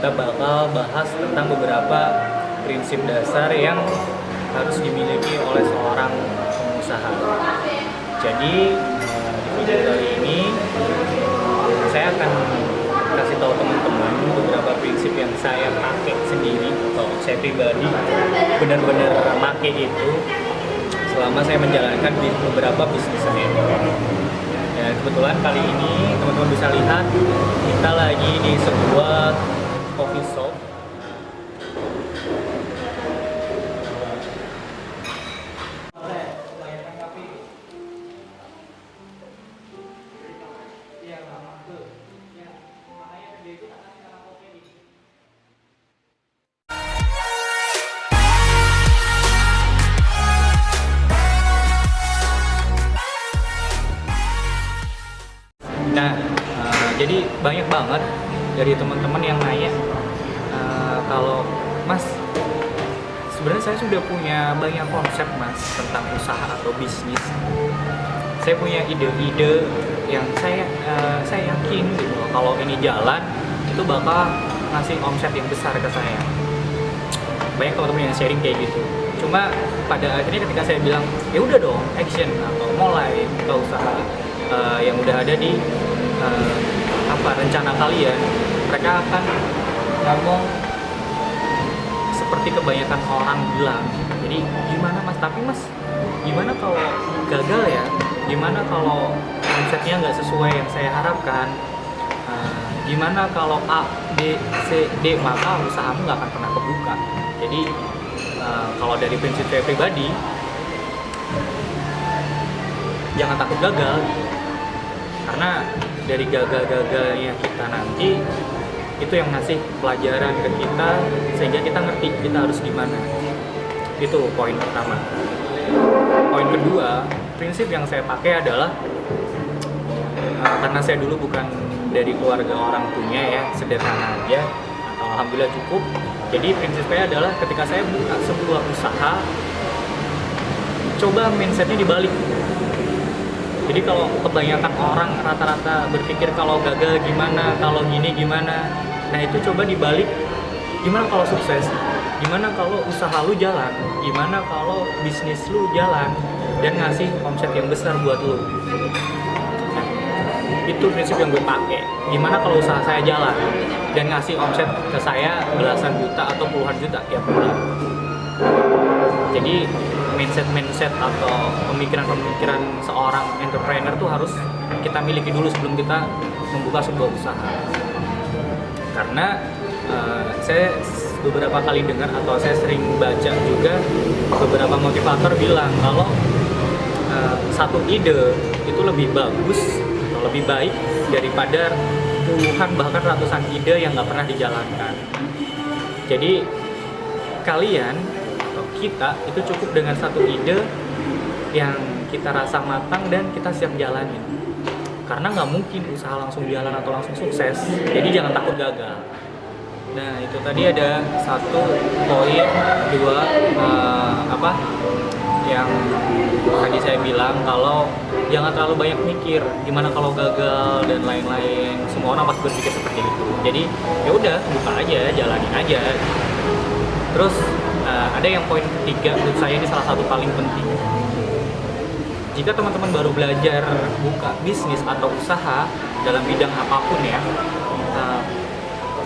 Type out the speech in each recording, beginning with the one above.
kita bakal bahas tentang beberapa prinsip dasar yang harus dimiliki oleh seorang pengusaha. Jadi di video kali ini saya akan kasih tahu teman-teman beberapa prinsip yang saya pakai sendiri atau saya pribadi benar-benar pakai itu selama saya menjalankan di beberapa bisnis saya. Ya, kebetulan kali ini teman-teman bisa lihat kita lagi di sebuah coffee shop. Nah, jadi banyak banget dari teman-teman yang nanya kalau Mas, sebenarnya saya sudah punya banyak konsep Mas tentang usaha atau bisnis. Saya punya ide-ide yang saya yakin gitu kalau ini jalan itu bakal ngasih omset yang besar ke saya. Banyak teman-teman yang sharing kayak gitu. Cuma pada akhirnya ketika saya bilang ya udah dong action atau mulai ke usaha yang udah ada di rencana kalian, mereka akan ngomong seperti kebanyakan orang bilang, jadi gimana Mas, tapi Mas gimana kalau gagal ya, gimana kalau omsetnya nggak sesuai yang saya harapkan, gimana kalau A, B, C, D, maka usahamu nggak akan pernah kebuka. Jadi kalau dari prinsip saya pribadi, jangan takut gagal, karena dari gagal-gagalnya kita nanti itu yang ngasih pelajaran ke kita sehingga kita ngerti kita harus gimana. Itu poin pertama. Poin kedua, prinsip yang saya pakai adalah karena saya dulu bukan dari keluarga orang punya ya, sederhana aja atau alhamdulillah cukup. Jadi prinsip saya adalah ketika saya buka sebuah usaha, coba mindsetnya dibalik. Jadi kalau kebanyakan orang rata-rata berpikir kalau gagal gimana, kalau gini gimana, nah itu coba dibalik, gimana kalau sukses, gimana kalau usaha lu jalan, gimana kalau bisnis lu jalan dan ngasih omset yang besar buat lu. Nah, itu prinsip yang gue pakai. Gimana kalau usaha saya jalan dan ngasih omset ke saya belasan juta atau puluhan juta tiap bulan. Jadi mindset atau pemikiran seorang entrepreneur tuh harus kita miliki dulu sebelum kita membuka sebuah usaha. Karena saya beberapa kali dengar atau saya sering baca juga beberapa motivator bilang kalau satu ide itu lebih bagus atau lebih baik daripada puluhan bahkan ratusan ide yang nggak pernah dijalankan. Jadi kalian kita itu cukup dengan satu ide yang kita rasa matang dan kita siap jalanin, karena nggak mungkin usaha langsung jalan atau langsung sukses. Jadi jangan takut gagal. Nah itu tadi ada satu poin, dua yang tadi saya bilang kalau jangan terlalu banyak mikir gimana kalau gagal dan lain-lain. Semua orang pasti berpikir seperti itu. Jadi ya udah buka aja, jalanin aja. Terus ada yang poin ketiga, menurut saya ini salah satu paling penting. Jika teman-teman baru belajar buka bisnis atau usaha dalam bidang apapun ya,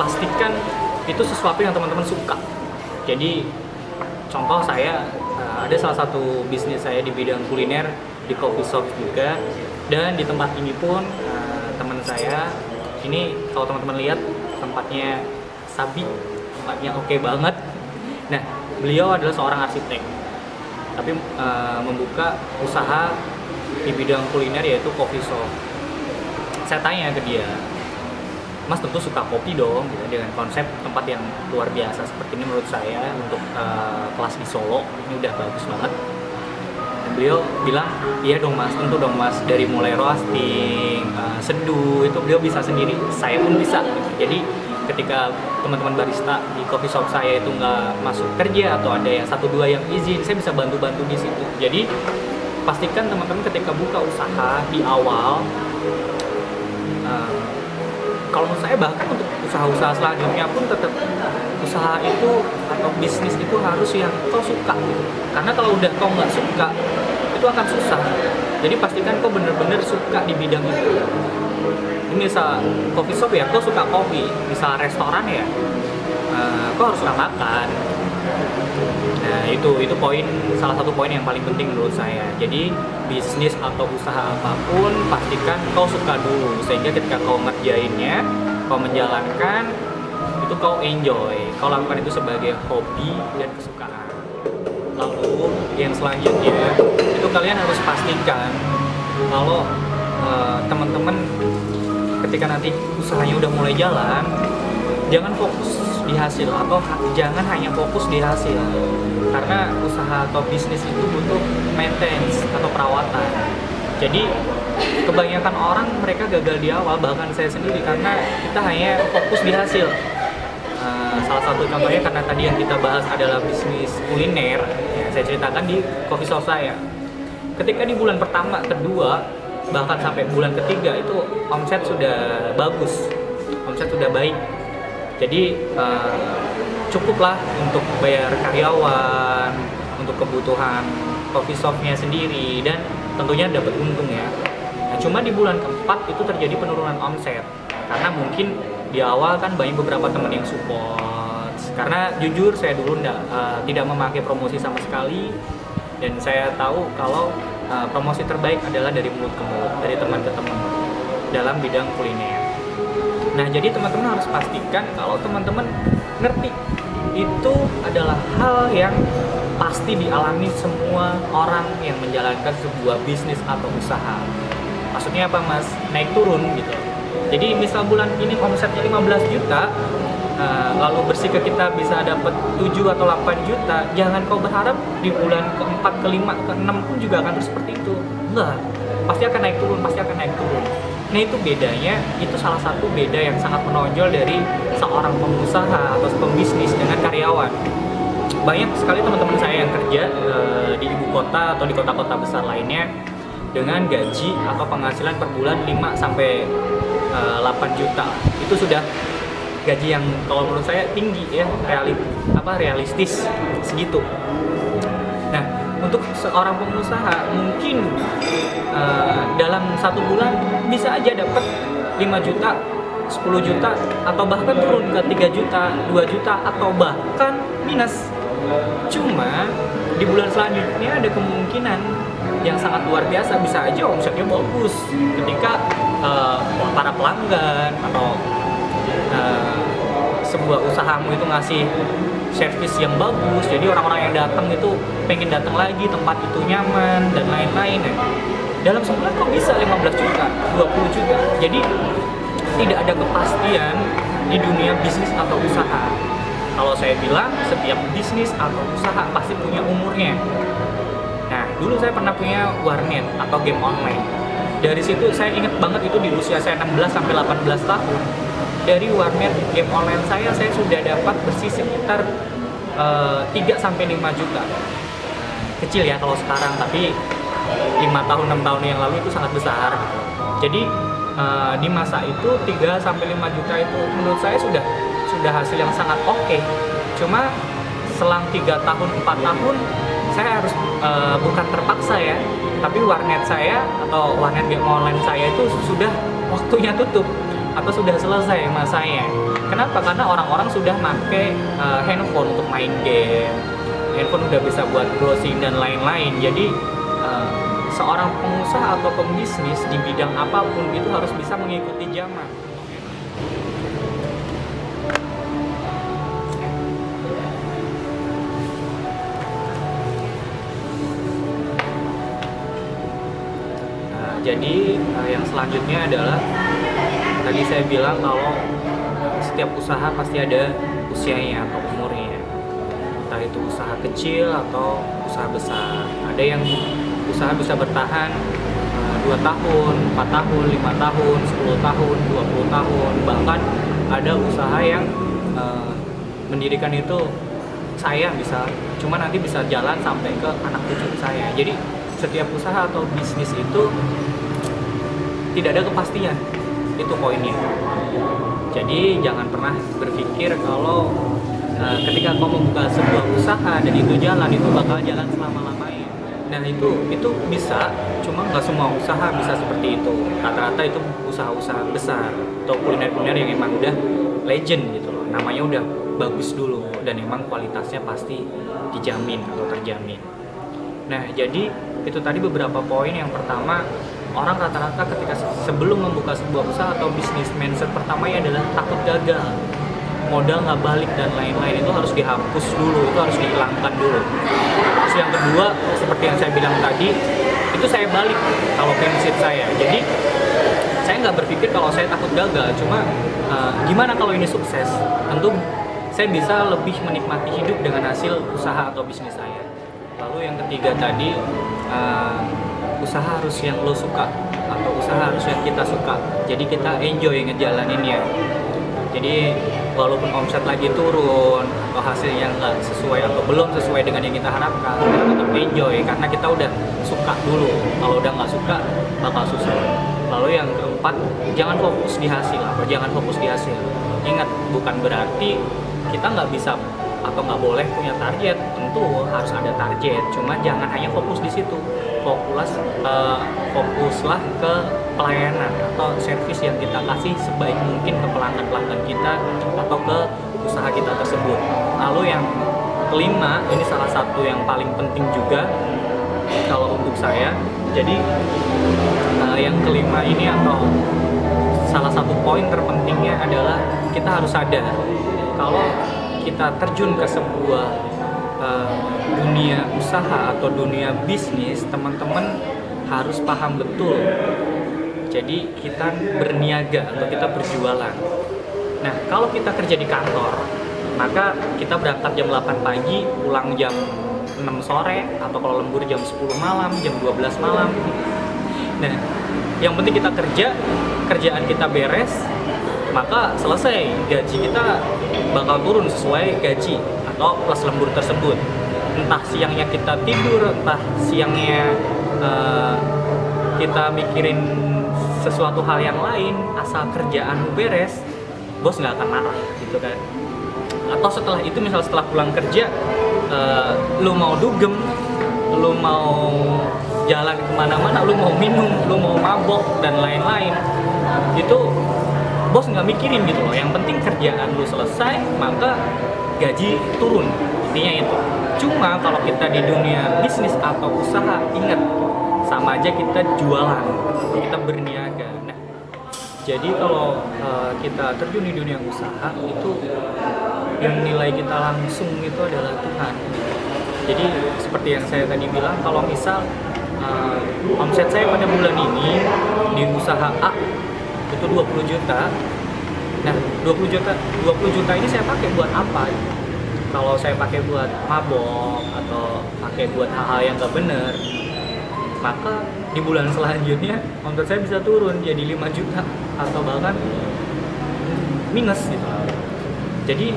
pastikan itu sesuatu yang teman-teman suka. Jadi contoh saya ada salah satu bisnis saya di bidang kuliner di coffee shop juga, dan di tempat ini pun teman saya ini kalau teman-teman lihat tempatnya sabi, tempatnya oke banget. Nah, beliau adalah seorang arsitek, tapi membuka usaha di bidang kuliner yaitu coffee shop. Saya tanya ke dia, Mas tentu suka kopi dong, gitu, dengan konsep tempat yang luar biasa seperti ini menurut saya untuk kelas di Solo ini udah bagus banget. Dan beliau bilang, iya dong Mas, tentu dong Mas, dari mulai roasting, seduh itu beliau bisa sendiri, saya pun bisa. Gitu. Jadi ketika teman-teman barista di coffee shop saya itu nggak masuk kerja atau ada yang satu dua yang izin, saya bisa bantu-bantu di situ. Jadi pastikan teman-teman ketika buka usaha di awal kalau menurut saya bahkan untuk usaha-usaha selanjutnya pun tetap usaha itu atau bisnis itu harus yang kau suka gitu. Karena kalau udah kau nggak suka itu akan susah. Jadi pastikan kau bener-bener suka di bidang itu. Ini misal coffee shop ya, kau suka kopi. Misal restoran ya, kau harus suka makan. Nah itu poin, salah satu poin yang paling penting menurut saya. Jadi bisnis atau usaha apapun pastikan kau suka dulu, sehingga ketika kau ngerjainnya, kau menjalankan itu kau enjoy, kau lakukan itu sebagai hobi dan kesukaan. Lalu yang selanjutnya itu kalian harus pastikan kalau teman-teman ketika nanti usahanya udah mulai jalan, jangan fokus di hasil atau jangan hanya fokus di hasil, karena usaha atau bisnis itu butuh maintenance atau perawatan. Jadi kebanyakan orang mereka gagal di awal, bahkan saya sendiri, karena kita hanya fokus di hasil. Salah satu contohnya karena tadi yang kita bahas adalah bisnis kuliner, ya, saya ceritakan di coffee shop saya. Ketika di bulan pertama, kedua, bahkan sampai bulan ketiga itu omset sudah bagus, omset sudah baik. Jadi cukuplah untuk bayar karyawan, untuk kebutuhan coffee shopnya sendiri, dan tentunya dapat untung ya. Nah, cuma di bulan keempat itu terjadi penurunan omset karena mungkin di awal kan banyak beberapa teman yang support. Karena jujur saya dulu tidak memakai promosi sama sekali, dan saya tahu kalau promosi terbaik adalah dari mulut ke mulut, dari teman ke teman dalam bidang kuliner. Nah, jadi teman-teman harus pastikan kalau teman-teman ngerti itu adalah hal yang pasti dialami semua orang yang menjalankan sebuah bisnis atau usaha. Maksudnya apa, Mas? Naik turun gitu. Jadi misal bulan ini omsetnya 15 juta, lalu bersih ke kita bisa dapat 7 atau 8 juta, jangan kau berharap di bulan keempat, kelima, keenam pun juga akan seperti itu. Enggak, pasti akan naik turun, pasti akan naik turun. Nah itu bedanya, itu salah satu beda yang sangat menonjol dari seorang pengusaha atau pembisnis dengan karyawan. Banyak sekali teman-teman saya yang kerja di ibu kota atau di kota-kota besar lainnya dengan gaji atau penghasilan per bulan 5 sampai 8 juta. Itu sudah gaji yang kalau menurut saya tinggi ya, realistis segitu. Nah, untuk seorang pengusaha mungkin dalam satu bulan bisa aja dapat 5 juta, 10 juta, atau bahkan turun ke 3 juta, 2 juta, atau bahkan minus. Cuma di bulan selanjutnya ada kemungkinan yang sangat luar biasa, bisa aja omsetnya bagus ketika para pelanggan atau sebuah usahamu itu ngasih servis yang bagus, jadi orang-orang yang datang itu pengen datang lagi, tempat itu nyaman dan lain-lain ya. Dalam sebulan kok bisa 15 juta, 20 juta. Jadi tidak ada kepastian di dunia bisnis atau usaha. Kalau saya bilang setiap bisnis atau usaha pasti punya umurnya. Nah, dulu saya pernah punya warnet atau game online. Dari situ saya ingat banget itu di usia saya 16 sampai 18 tahun. Dari warnet game online saya sudah dapat bersih sekitar 3 sampai 5 juta. Kecil ya kalau sekarang, tapi 5 tahun 6 tahun yang lalu itu sangat besar. Jadi di masa itu 3 sampai 5 juta itu menurut saya sudah hasil yang sangat oke. Cuma selang 3 tahun 4 tahun saya harus bukan terpaksa ya, tapi warnet saya atau warnet game online saya itu sudah waktunya tutup atau sudah selesai masanya. Kenapa? Karena orang-orang sudah pakai handphone untuk main game, handphone udah bisa buat browsing dan lain-lain. Jadi seorang pengusaha atau pembisnis di bidang apapun itu harus bisa mengikuti zaman. Jadi yang selanjutnya adalah tadi saya bilang kalau setiap usaha pasti ada usianya atau umurnya. Entah itu usaha kecil atau usaha besar. Ada yang usaha bisa bertahan 2 tahun, 4 tahun, 5 tahun, 10 tahun, 20 tahun. Bahkan ada usaha yang mendirikan itu saya bisa, cuma nanti bisa jalan sampai ke anak cucu saya. Jadi setiap usaha atau bisnis itu tidak ada kepastian. itu poinnya. Jadi jangan pernah berpikir kalau ketika kamu membuka sebuah usaha dan itu jalan, itu bakal jalan selama-lamanya. Nah itu bisa, cuma nggak semua usaha bisa seperti itu. Rata-rata itu usaha-usaha besar atau kuliner-kuliner yang emang udah legend gitu loh, namanya udah bagus dulu dan emang kualitasnya pasti dijamin atau terjamin. Nah jadi itu tadi beberapa poin. Yang pertama, orang rata-rata ketika sebelum membuka sebuah usaha atau bisnis, mindset pertamanya adalah takut gagal, modal nggak balik dan lain-lain. Itu harus dihapus dulu, itu harus dihilangkan dulu. Terus yang kedua, seperti yang saya bilang tadi, itu saya balik kalau mindset saya. Jadi saya nggak berpikir kalau saya takut gagal, cuma gimana kalau ini sukses. Tentu saya bisa lebih menikmati hidup dengan hasil usaha atau bisnis saya. Lalu yang ketiga tadi, usaha harus yang lo suka atau usaha harus yang kita suka, jadi kita enjoy ngejalaninnya. Jadi walaupun omset lagi turun atau hasilnya nggak sesuai atau belum sesuai dengan yang kita harapkan, kita tetap enjoy karena kita udah suka dulu. Kalau udah nggak suka bakal susah. Lalu yang keempat, jangan fokus di hasil atau jangan fokus di hasil. Ingat, bukan berarti kita nggak bisa atau nggak boleh punya target. Tentu harus ada target, cuma jangan hanya fokus di situ. Fokuslah ke pelayanan atau servis yang kita kasih sebaik mungkin ke pelanggan-pelanggan kita atau ke usaha kita tersebut. Lalu yang kelima, ini salah satu yang paling penting juga kalau untuk saya. Jadi yang kelima ini atau salah satu poin terpentingnya adalah kita harus sadar kalau kita terjun ke sebuah dunia usaha atau dunia bisnis, teman-teman harus paham betul. Jadi kita berniaga atau kita berjualan. Nah, kalau kita kerja di kantor, maka kita berangkat jam 8 pagi, pulang jam 6 sore, atau kalau lembur jam 10 malam, jam 12 malam. Nah, yang penting kita kerja, kerjaan kita beres, maka selesai, gaji kita bakal turun sesuai gaji atau plus lembur tersebut. Entah siangnya kita tidur, entah siangnya kita mikirin sesuatu hal yang lain, asal kerjaan beres, bos nggak akan marah gitu kan. Atau setelah itu, misal setelah pulang kerja, lu mau dugem, lu mau jalan kemana-mana, lu mau minum, lu mau mabok dan lain-lain, itu bos nggak mikirin gitu loh. Yang penting kerjaan lu selesai, maka gaji turun, intinya itu. Cuma kalau kita di dunia bisnis atau usaha, ingat, sama aja kita jualan, kita berniaga. Nah, jadi kalau kita terjun di dunia usaha, itu yang nilai kita langsung itu adalah Tuhan. Jadi seperti yang saya tadi bilang, kalau misal omset saya pada bulan ini di usaha A itu 20 juta. Nah, 20 juta ini saya pakai buat apa? Kalau saya pakai buat mabok atau pakai buat hal-hal yang gak bener, maka di bulan selanjutnya omset saya bisa turun jadi 5 juta atau bahkan minus gitu. Jadi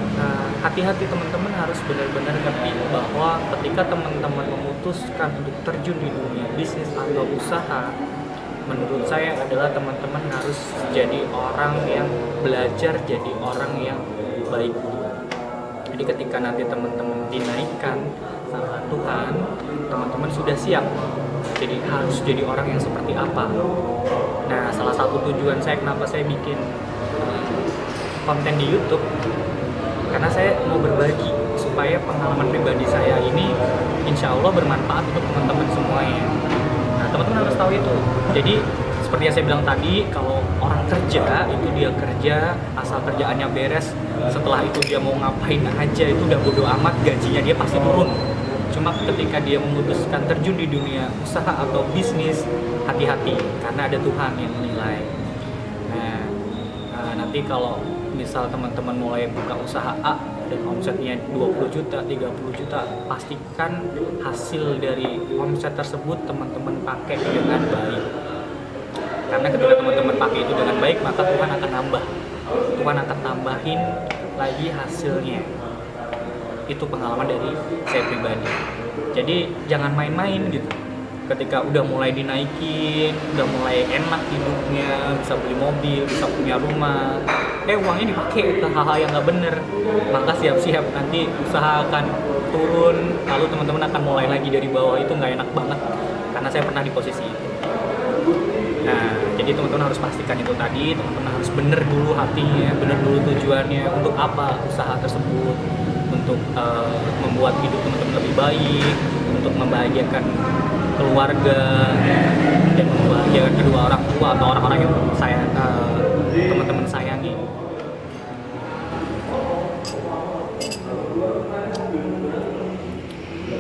hati-hati, teman-teman harus benar-benar ngerti bahwa ketika teman-teman memutuskan untuk terjun di dunia bisnis atau usaha, menurut saya adalah teman-teman harus jadi orang yang belajar, jadi orang yang baik. Jadi ketika nanti teman-teman dinaikkan sama Tuhan, teman-teman sudah siap. Jadi harus jadi orang yang seperti apa. Nah, salah satu tujuan saya kenapa saya bikin konten di YouTube, karena saya mau berbagi supaya pengalaman pribadi saya ini insya Allah bermanfaat untuk teman-teman semuanya. Nah, teman-teman harus tahu itu. Jadi seperti yang saya bilang tadi, kalau orang kerja itu dia kerja asal kerjaannya beres, setelah itu dia mau ngapain aja itu udah bodo amat, gajinya dia pasti turun. Cuma ketika dia memutuskan terjun di dunia usaha atau bisnis, hati-hati karena ada Tuhan yang menilai. Nah, nanti kalau misal teman-teman mulai buka usaha A dan omsetnya 20 juta, 30 juta, pastikan hasil dari omset tersebut teman-teman pakai dengan baik. Karena ketika teman-teman pakai itu dengan baik, maka Tuhan akan nambah. Tuhan akan tambahin lagi hasilnya. Itu pengalaman dari saya pribadi. Jadi jangan main-main gitu. ketika udah mulai dinaikin, udah mulai enak hidupnya, bisa beli mobil, bisa punya rumah, uangnya dipakai ke hal-hal yang nggak bener, maka siap-siap nanti usaha akan turun, lalu teman-teman akan mulai lagi dari bawah. Itu nggak enak banget, karena saya pernah di posisi itu. Nah, jadi teman-teman harus pastikan itu tadi, teman-teman harus bener dulu hatinya, bener dulu tujuannya, untuk apa usaha tersebut, untuk membuat hidup teman-teman lebih baik, untuk membahagiakan keluarga, dan membahagiakan kedua orang tua atau orang-orang yang teman-teman sayangi.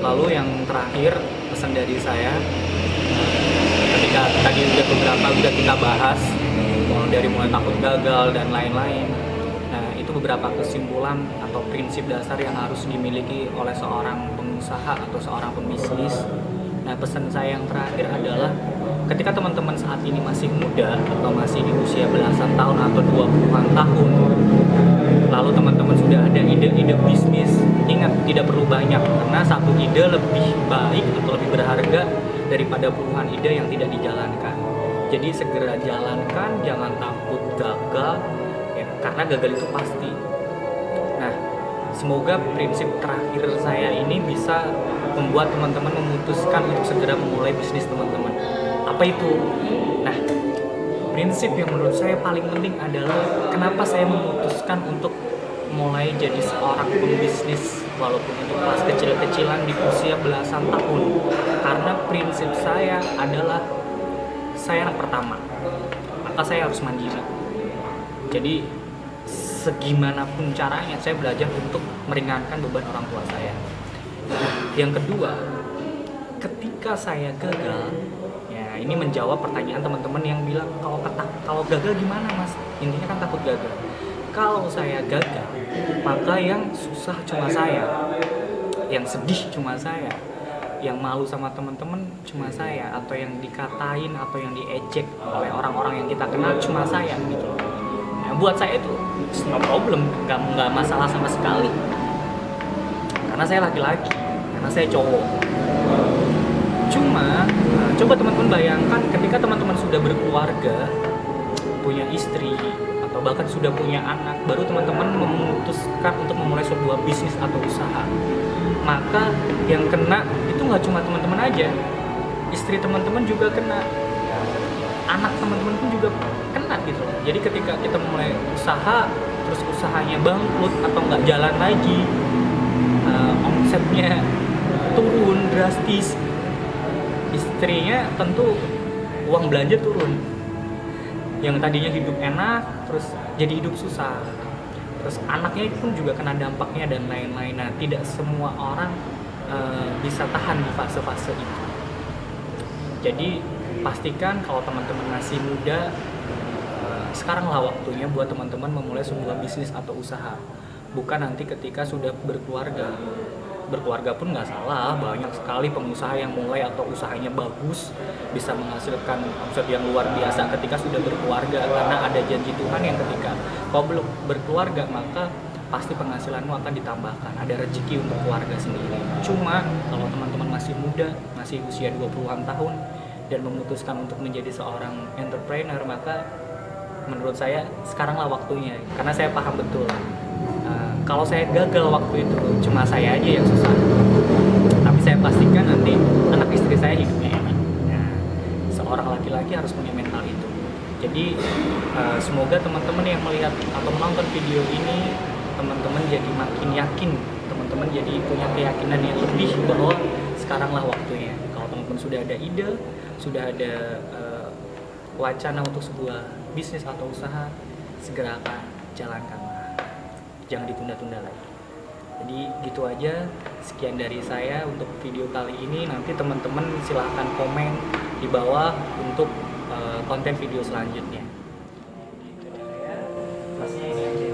Lalu yang terakhir, pesan dari saya, ketika tadi udah kita bahas dari mulai takut gagal dan lain-lain, nah itu beberapa kesimpulan atau prinsip dasar yang harus dimiliki oleh seorang pengusaha atau seorang pembisnis. Nah, pesan saya yang terakhir adalah ketika teman-teman saat ini masih muda atau masih di usia belasan tahun atau 20-an tahun, lalu teman-teman sudah ada ide-ide bisnis, ingat tidak perlu banyak, karena satu ide lebih baik atau lebih berharga daripada puluhan ide yang tidak dijalankan. Jadi segera jalankan, jangan takut gagal, ya, karena gagal itu pasti. Nah, semoga prinsip terakhir saya ini bisa membuat teman-teman memutuskan untuk segera memulai bisnis teman-teman. Apa itu? Nah, prinsip yang menurut saya paling penting adalah kenapa saya memutuskan untuk mulai jadi seorang pembisnis walaupun itu kelas kecil-kecilan di usia belasan tahun. Karena prinsip saya adalah saya anak pertama, maka saya harus mandiri. Jadi segimanapun caranya saya belajar untuk meringankan beban orang tua saya. Yang kedua, ketika saya gagal, ya ini menjawab pertanyaan teman-teman yang bilang kalau gagal gimana mas? Intinya kan takut gagal. Kalau saya gagal, maka yang susah cuma saya, yang sedih cuma saya, yang malu sama teman-teman cuma saya, atau yang dikatain atau yang diejek oleh orang-orang yang kita kenal cuma saya gitu. Nah, buat saya itu no problem, nggak masalah sama sekali. Karena saya laki-laki, karena saya cowok. Cuma, coba teman-teman bayangkan ketika teman-teman sudah berkeluarga, punya istri, atau bahkan sudah punya anak, baru teman-teman memutuskan untuk memulai sebuah bisnis atau usaha. Maka yang kena itu nggak cuma teman-teman aja, istri teman-teman juga kena, anak teman-teman pun juga kena gitu loh. Jadi ketika kita mulai usaha, terus usahanya bangkrut atau nggak jalan lagi, omsetnya turun drastis, istrinya tentu uang belanja turun, yang tadinya hidup enak terus jadi hidup susah, terus anaknya pun juga kena dampaknya dan lain-lain. Nah, tidak semua orang bisa tahan di fase-fase itu. Jadi pastikan kalau teman-teman masih muda, sekaranglah waktunya buat teman-teman memulai sebuah bisnis atau usaha, bukan nanti ketika sudah berkeluarga. Berkeluarga pun nggak salah, banyak sekali pengusaha yang mulai atau usahanya bagus, bisa menghasilkan omset yang luar biasa ketika sudah berkeluarga, karena ada janji Tuhan yang ketika kau belum berkeluarga maka pasti penghasilanmu akan ditambahkan, ada rezeki untuk keluarga sendiri. Cuma kalau teman-teman masih muda, masih usia 20-an tahun dan memutuskan untuk menjadi seorang entrepreneur, maka menurut saya sekaranglah waktunya, karena saya paham betul. Kalau saya gagal waktu itu, cuma saya aja yang susah. Tapi saya pastikan nanti anak istri saya hidupnya enak. Nah, seorang laki-laki harus punya mental itu. Jadi semoga teman-teman yang melihat atau menonton video ini, teman-teman jadi makin yakin, teman-teman jadi punya keyakinan yang lebih bahwa sekaranglah waktunya. Kalau teman-teman sudah ada ide, sudah ada wacana untuk sebuah bisnis atau usaha, segera akan jalankan. Jangan ditunda-tunda lagi. Jadi gitu aja, sekian dari saya untuk video kali ini. Nanti teman-teman silahkan komen di bawah untuk konten video selanjutnya. Gitu ya. Pasnya ini aja.